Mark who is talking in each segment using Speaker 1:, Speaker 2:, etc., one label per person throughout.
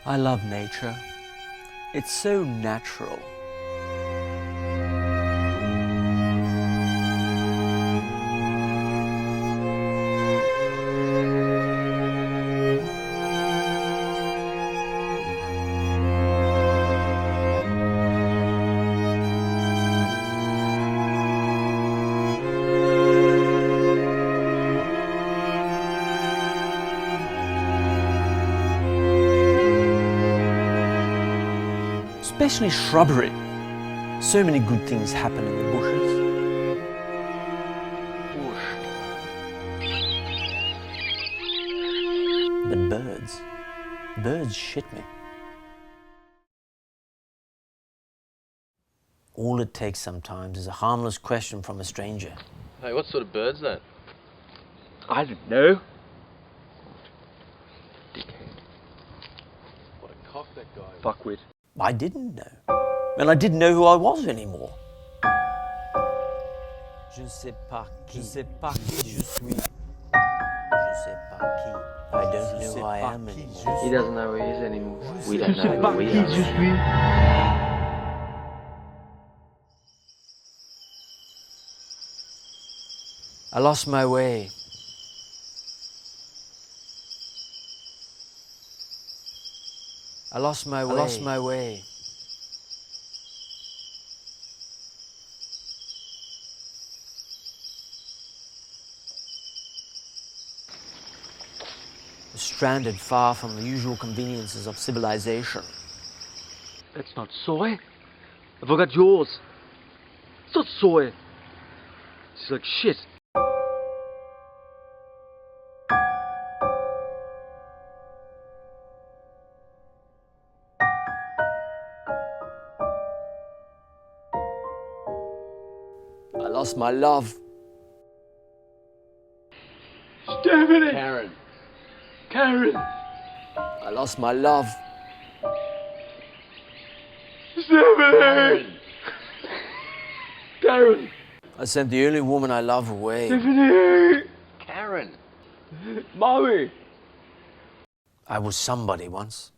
Speaker 1: I love nature. It's so natural. Especially shrubbery. So many good things happen in the bushes. But birds shit me. All it takes sometimes is a harmless question from a stranger.
Speaker 2: Hey, what sort of bird's that?
Speaker 3: I don't know. Dickhead.
Speaker 2: What a cock that guy is.
Speaker 3: Fuckwit.
Speaker 1: I didn't know. And I didn't know who I was anymore. Je ne sais pas qui je suis. Je sais pas qui. I don't know who I am anymore.
Speaker 3: He doesn't know who he is anymore. We don't know who we are.
Speaker 1: I lost my way. I lost my way. Stranded far from the usual conveniences of civilization.
Speaker 3: That's not soy. I forgot yours. It's not soy. It's like shit.
Speaker 1: I lost my love.
Speaker 3: Stephanie!
Speaker 2: Karen.
Speaker 3: Karen!
Speaker 1: I lost my love.
Speaker 3: Stephanie! Karen!
Speaker 1: I sent the only woman I love away.
Speaker 3: Stephanie!
Speaker 2: Karen.
Speaker 3: Mommy!
Speaker 1: I was somebody once.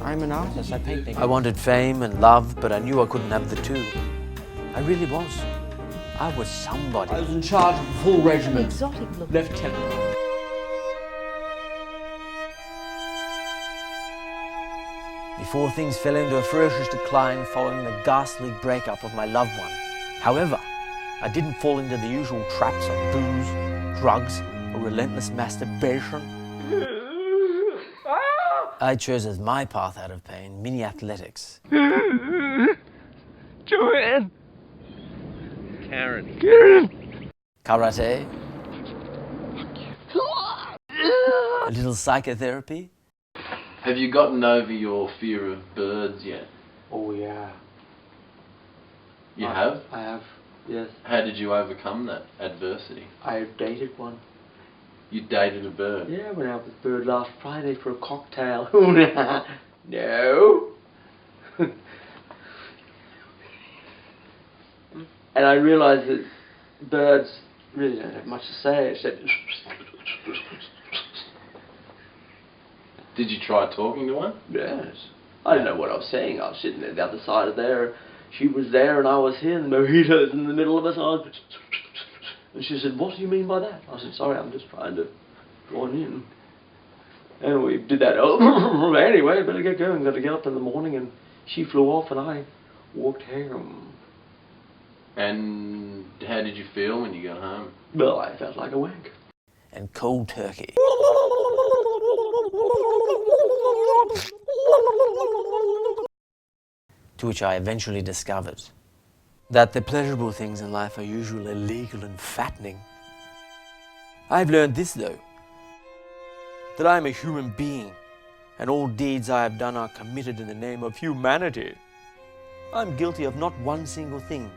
Speaker 4: I'm an artist, I paint things.
Speaker 1: I wanted fame and love, but I knew I couldn't have the two. I really was. I was somebody.
Speaker 4: I was in charge of a full regiment.
Speaker 5: Exotic look.
Speaker 4: Lieutenant.
Speaker 1: Before things fell into a ferocious decline following the ghastly breakup of my loved one. However, I didn't fall into the usual traps of booze, drugs, or relentless masturbation. I chose as my path out of pain mini athletics.
Speaker 3: Joanne!
Speaker 2: Karen.
Speaker 3: Karen!
Speaker 1: Karate. A little psychotherapy.
Speaker 2: Have you gotten over your fear of birds yet?
Speaker 3: Oh yeah.
Speaker 2: You have?
Speaker 3: I have, yes.
Speaker 2: How did you overcome that adversity?
Speaker 3: I dated one.
Speaker 2: You dated a bird?
Speaker 3: Yeah, went out with Bird last Friday for a cocktail. No. And I realised that birds really don't have much to say except...
Speaker 2: Did you try talking to one?
Speaker 3: Yes. I didn't know what I was saying. I was sitting at the other side of there. She was there and I was here. The mojitos in the middle of us. And she said, "What do you mean by that?" I said, "Sorry, I'm just trying to join in." And we did that. Anyway, better get going. Got to get up in the morning. And she flew off and I walked home.
Speaker 2: And how did you feel when you got home?
Speaker 3: Well, I felt like a wank.
Speaker 1: And cold turkey. To which I eventually discovered that the pleasurable things in life are usually legal and fattening. I've learned this though, that I am a human being and all deeds I have done are committed in the name of humanity. I'm guilty of not one single thing,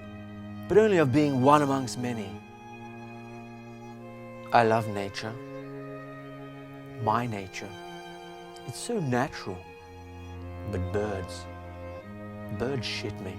Speaker 1: but only of being one amongst many. I love nature, my nature. It's so natural, but birds shit me.